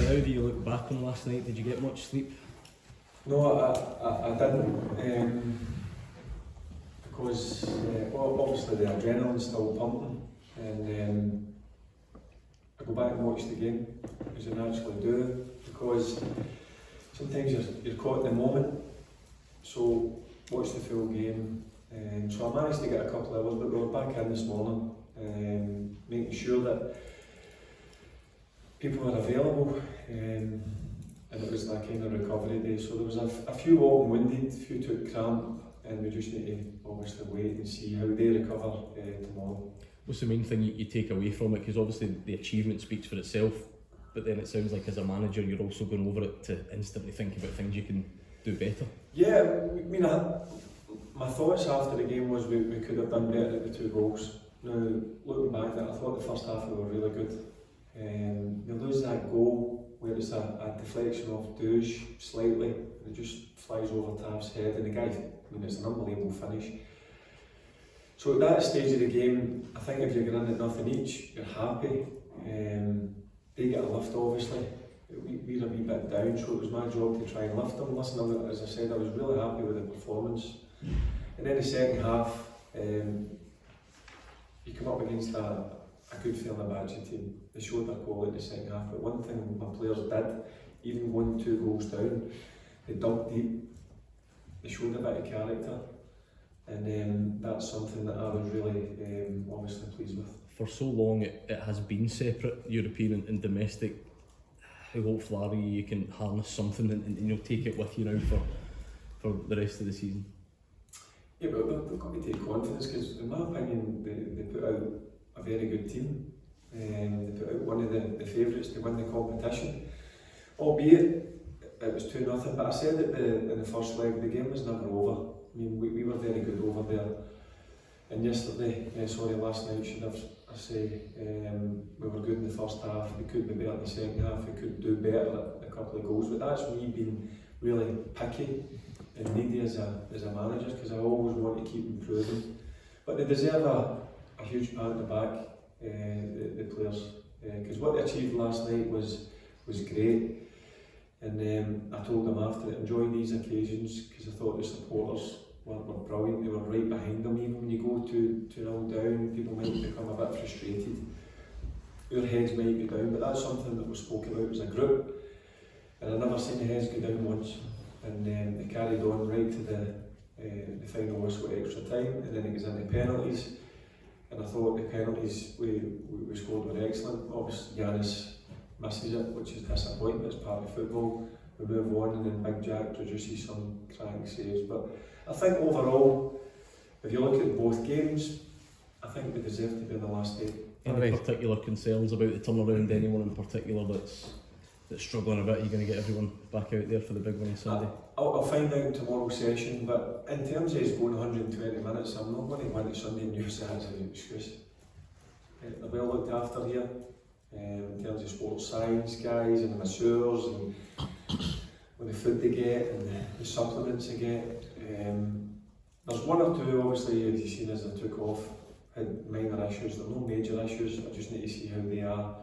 How do you look back on last night? Did you get much sleep? No, I didn't, because obviously the adrenaline's still pumping, and I go back and watch the game, as I naturally do, because sometimes you're caught in the moment, so watch the full game. So I managed to get a couple of hours, but we were back in this morning, making sure that people are available, and it was that kind of recovery day. So there was a few all winded, a few took cramp, and we just need to obviously wait and see how they recover tomorrow. What's the main thing you take away from it? Because obviously the achievement speaks for itself, but then it sounds like as a manager you're also going over it to instantly think about things you can do better. Yeah, I mean, my thoughts after the game was we could have done better at the 2 goals. Now, looking back at it, I thought the first half we were really good. You lose that goal where it's a deflection off Gers slightly, and it just flies over Taft's head, and the guy, I mean, it's an unbelievable finish. So at that stage of the game, I think if you're going in at nothing each, you're happy. They get a lift, obviously. We're a wee bit down, so it was my job to try and lift them. Listen, as I said, I was really happy with the performance. And then the second half, you come up against a good Fenerbahce team. They showed their quality in the second half, but one thing my players did, even going 2 goals down, they dug deep, they showed a bit of character, and that's something that I was really obviously pleased with. For so long it has been separate, European and domestic. How hopeful are you can harness something and take it with you now for the rest of the season? Yeah, but we've got to take confidence, because in my opinion they put out a very good team, and they put out one of the favourites to win the competition, albeit it was 2-0, but I said that in the first leg the game was never over. I mean, we were very good over there, and last night I say we were good in the first half, we could be better in the second half, we could do better at a couple of goals, but that's me being really picky and needy as a manager, because I always want to keep improving. But they deserve a huge pat on the back, the players, because what they achieved last night was great. And I told them after it, enjoy these occasions, because I thought the supporters were brilliant. They were right behind them. Even when you go 2-0 down, people might become a bit frustrated. Your heads might be down, but that's something that was spoken about as a group. And I've never seen the heads go down once. And they carried on right to the final whistle at extra time, and then it goes into penalties. And I thought the penalties we scored were excellent. Obviously, Giannis misses it, which is disappointing. It's part of football. We move on, and then Big Jack produces some cracking saves. But I think overall, if you look at both games, I think we deserve to be in the last 8. Any particular concerns about the turnaround? Anyone in particular that's struggling a bit? Are you going to get everyone back out there for the big one on Sunday? I'll find out in tomorrow's session, but in terms of us going 120 minutes, I'm not going to win it Sunday and use that as an excuse. They're well looked after here, in terms of sports science guys and the masseurs, and with the food they get and the supplements they get. There's 1 or 2 obviously, as you've seen, as they took off, had minor issues. There are no major issues. I just need to see how they are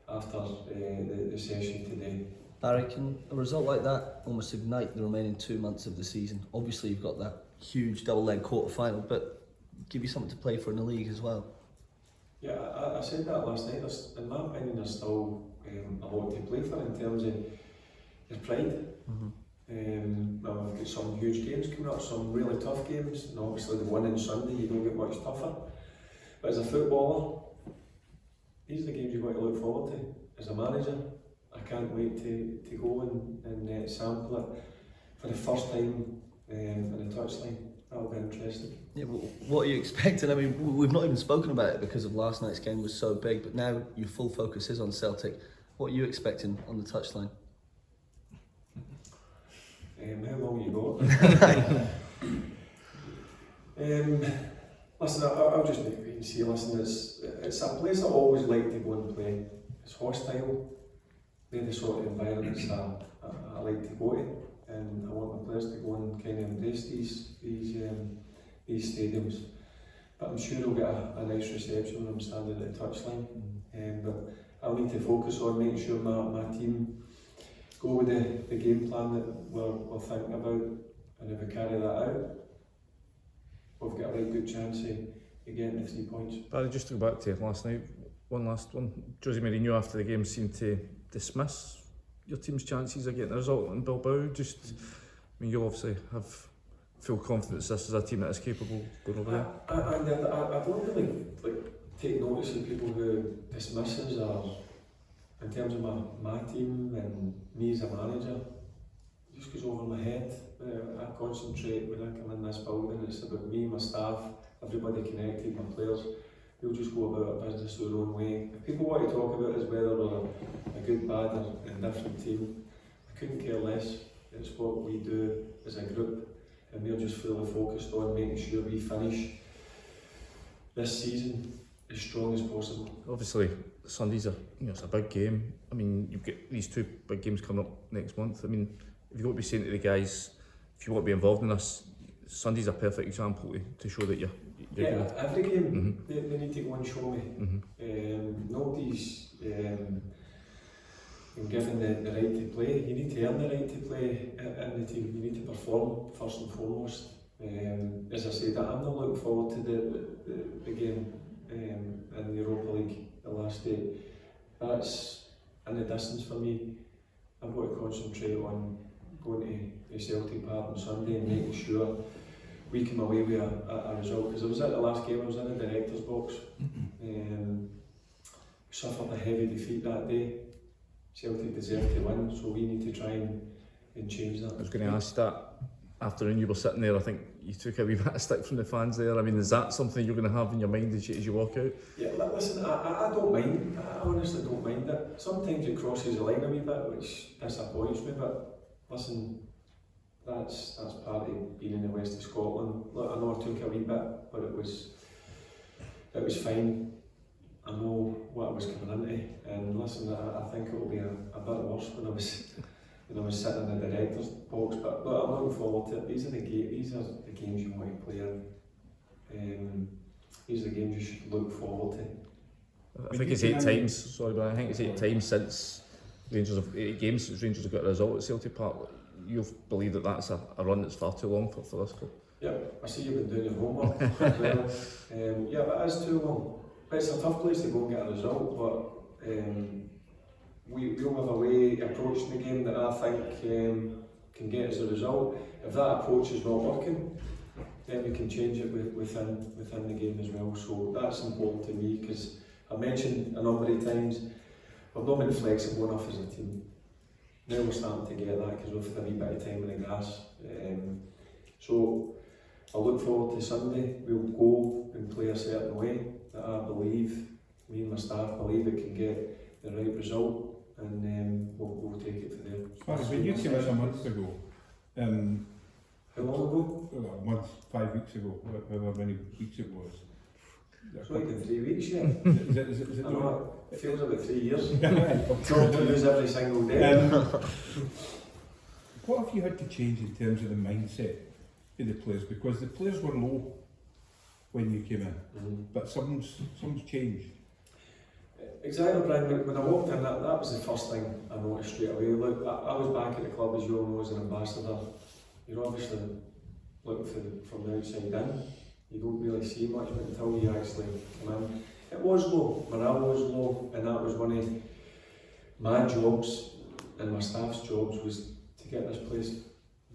after the session today. Barry, can a result like that almost ignite the remaining 2 months of the season? Obviously you've got that huge double leg quarter final, but give you something to play for in the league as well. Yeah, I said that last night. In my opinion, there's still a lot to play for in terms of your pride. Now we've got some huge games coming up, some really tough games, and obviously the one on Sunday you don't get much tougher. But as a footballer, these are the games you've got to look forward to. As a manager, I can't wait to go and sample it for the first time in the touchline. That'll be interesting. Yeah, well, what are you expecting? I mean, we've not even spoken about it because of last night's game was so big, but now your full focus is on Celtic. What are you expecting on the touchline? How long you got? Listen, I'll just make wait and see. Listen, it's a place I always like to go and play. It's hostile. They're the sort of environments that I like to go to, and I want my players to go and kind of embrace these stadiums. But I'm sure they'll get a nice reception when I'm standing at the touchline. But I'll need to focus on making sure my team go with the game plan that we're thinking about, and if we carry that out, we've got a right good chance of getting the 3 points. Barry, just to go back to last night, one last one. Jose Mourinho after the game seemed to dismiss your team's chances of getting a result in Bilbao. Just, I mean, you obviously have full confidence this is a team that is capable of going over there. I don't really take notice of people who dismiss us, or in terms of my team and me as a manager. It just goes over my head. I concentrate when I come in this building. It's about me, my staff, everybody connected, my players. We'll just go about our business our own way. If people want to talk about us, whether we're a good, bad or indifferent team, I couldn't care less. It's what we do as a group, and we're just fully focused on making sure we finish this season as strong as possible. Obviously, Sunday's it's a big game. I mean, you've got these 2 big games coming up next month. I mean, if you've got to be saying to the guys, if you want to be involved in this, Sunday's a perfect example to show that you're good. Every game they need to go and show me. Nobody's been given the right to play. You need to earn the right to play in the team. You need to perform first and foremost. As I said, I'm not looking forward to the game in the Europa League, the last day. That's in the distance for me. I've got to concentrate on going to Celtic Park on Sunday and making sure we come away with a result. Because I was at the last game, I was in the director's box. Suffered a heavy defeat that day. Celtic deserved to win, so we need to try and change that. I was going to ask that afternoon you were sitting there. I think you took a wee bit of stick from the fans there. I mean, is that something you're going to have in your mind as you walk out? Yeah, listen, I don't mind. I honestly don't mind it. Sometimes it crosses the line a wee bit, which disappoints me, but listen, that's part of being in the west of Scotland. Look, I know I took a wee bit, but it was fine. I know what I was coming into, and listen, I think it will be a bit worse when I was sitting in the director's box. But look, I'm looking forward to it. These are the games you want to play in. These are the games you should look forward to. I think it's 8 times. Sorry, but I think it's 8 times since Rangers have 8 games since Rangers have got a result at Celtic Park. You've believed that that's a run that's far too long for this club. Yeah, I see you've been doing your homework as well. Yeah, but it is too long. It's a tough place to go and get a result, but we'll have a way of approaching the game that I think can get us a result. If that approach is not working, then we can change it within the game as well. So that's important to me, because I mentioned a number of times we've not been flexible enough as a team. Now we're starting to get that because we've had a wee bit of time in the grass. So I look forward to Sunday. We'll go and play a certain way that I believe, me and my staff believe it can get the right result, and we'll take it from there. Well, when you came in a month ago, how long ago? well, a month, 5 weeks ago, however many weeks it was. It's not even 3 weeks yet. Is it I know, it feels about 3 years. not? Talk to us every single day. What have you had to change in terms of the mindset of the players? Because the players were low when you came in, but something's changed. Exactly, Brian. When I walked in, that was the first thing I noticed straight away. Look, I was back at the club, as you all know, as an ambassador. You're obviously looking from the outside in. You don't really see much until you actually come in. It was low, morale was low, and that was one of my jobs and my staff's jobs, was to get this place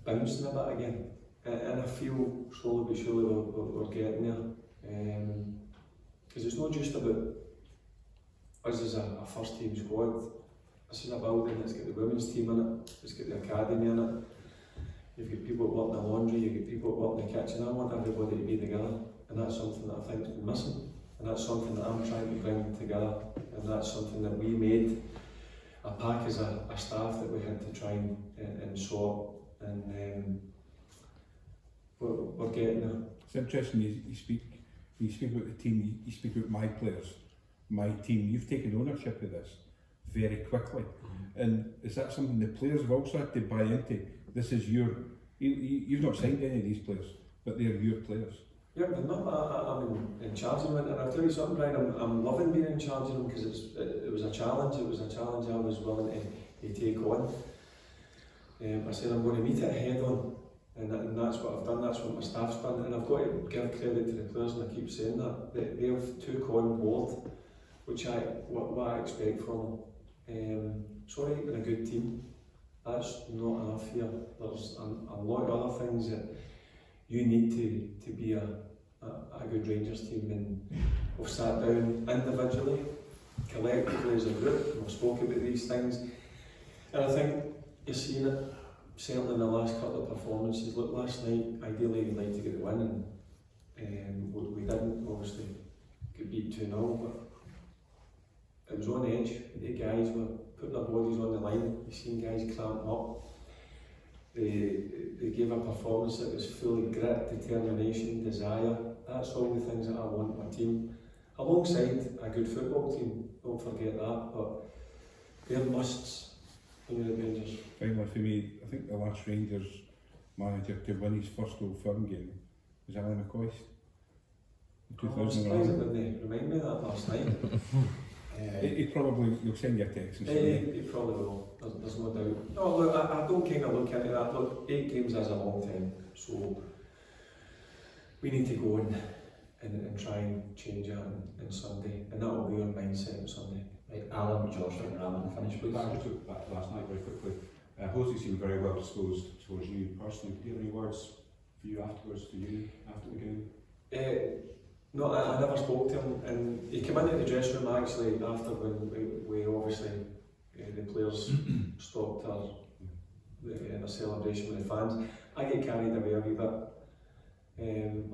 bouncing a bit again. And I feel slowly but surely we're getting there. Because it's not just about us as a first team squad. This is a building that's got the women's team in it, it's got the academy in it. You've got people that work in the laundry, you've got people that work in the kitchen. I want everybody to be together, and that's something that I think has been missing. And that's something that I'm trying to bring together, and that's something that we made a pack as a staff that we had to try and sort. And we're getting there. It's interesting you speak about the team, you speak about my players, my team. You've taken ownership of this very quickly. And is that something the players have also had to buy into? This is you've not signed any of these players, but they're your players. Yeah, but I'm in charge of them, and I'll tell you something, Brian, I'm loving being in charge of them, because it was a challenge. It was a challenge I was willing to take on. I said I'm going to meet it head on, and that's what I've done, that's what my staff's done, and I've got to give credit to the players, and I keep saying that, they have took on board what I expect from them. Sorry, you're a good team, that's not enough here. There's a lot of other things that you need to be a good Rangers team, and we've sat down individually, collectively as a group, and we've spoken about these things, and I think you're seeing it certainly in the last couple of performances. Look, last night, ideally we'd like to get the win, and we didn't, obviously, get beat 2-0, but it was on edge. The guys were putting their bodies on the line, you've seen guys cramping up. They gave a performance that was full of grit, determination, desire. That's all the things that I want in my team. Alongside a good football team, don't forget that, but they're musts when you're at Rangers. Finally, for me, I think the last Rangers manager to win his first Old Firm game was Alan McCoist in I was surprised 2011. when they remind me of that last night. He probably, you'll send you a text and say, He probably will, there's no doubt. No, look, I don't kind of look into that. Look, 8 games is a long time, so we need to go and try and change that on Sunday, and that will be our mindset on Sunday. Right, Alan, Josh, and Alan, finish please. I just took back to last night very quickly. Jose seemed very well disposed towards you personally. Do you have any words for you afterwards, to you after the game? No, I never spoke to him, and he came into the dressing room actually after when we obviously the players stopped their celebration with the fans. I get carried away a wee bit.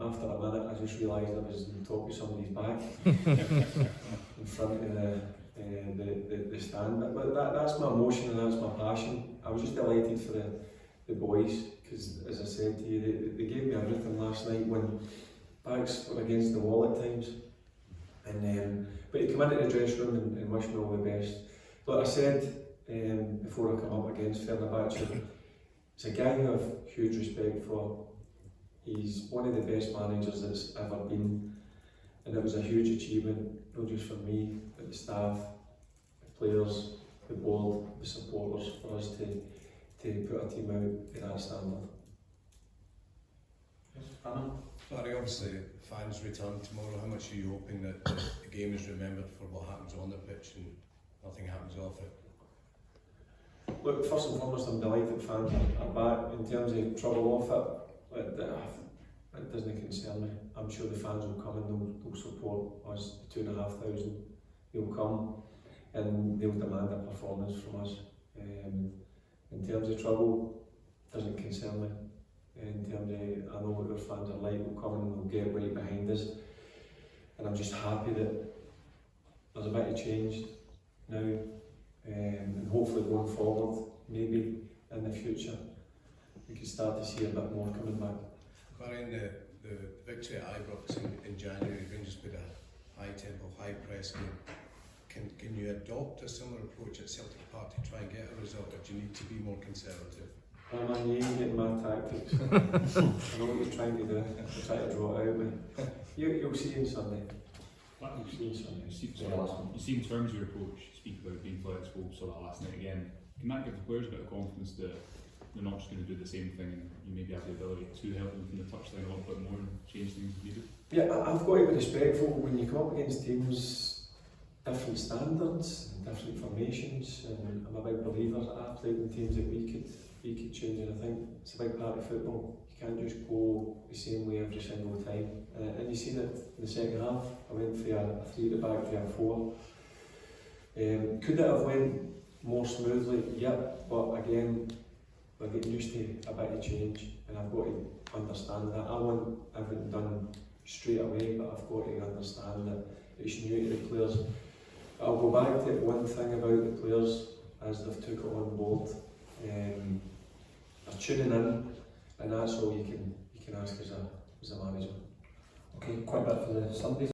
After a minute, I just realised I was on top of somebody's back in front of the stand. But that's my emotion and that's my passion. I was just delighted for the boys, because as I said to you, they gave me everything last night when backs were against the wall at times. And but he came into the dressing room and wished me all the best. Like I said before I come up against Fenerbahce, it's a guy who I have huge respect for. He's one of the best managers that's ever been, and it was a huge achievement, not just for me, but the staff, the players, the board, the supporters, for us to put a team out at that standard. Barry, obviously fans return tomorrow. How much are you hoping that the game is remembered for what happens on the pitch and nothing happens off it? Look, first and foremost, I'm delighted fans are back. In terms of trouble off it, it doesn't concern me. I'm sure the fans will come and they'll support us, the 2,500. They'll come and they'll demand a performance from us. In terms of trouble, doesn't concern me. In terms of, I know what our fans are like, they'll come and they'll get right behind us. And I'm just happy that there's a bit of change now, and hopefully going forward, maybe in the future, we can start to see a bit more coming back. Barry, in the victory at Ibrox in January, Rangers put a high tempo, high press game. Can you adopt a similar approach at Celtic Park to try and get a result, or do you need to be more conservative? Man, you ain't getting my tactics. I know what you're trying to do. You're trying to draw it out, but you'll see on Sunday. You'll see on Sunday. You see in terms of your approach, speak about being flexible, saw that last night again. Can that give the players a bit of confidence that they're not just going to do the same thing, and you maybe have the ability to help them from the touchline a little bit more and change things if needed? Yeah, I've got to be respectful when you come up against teams, different standards, different formations, and I'm a big believer that I've played in teams that we could change, and I think it's a big part of football. You can't just go the same way every single time. And you seen it in the second half. I went for a 3 at the back to a 4. Could it have went more smoothly? Yeah, but again, we're getting used to a bit of change, and I've got to understand that. I want everything done straight away, but I've got to understand that it's new to the players. I'll go back to one thing about the players as they've took it on board. They're tuning in, and that's all you can ask as a manager. Okay, quite a bit for the Sundays.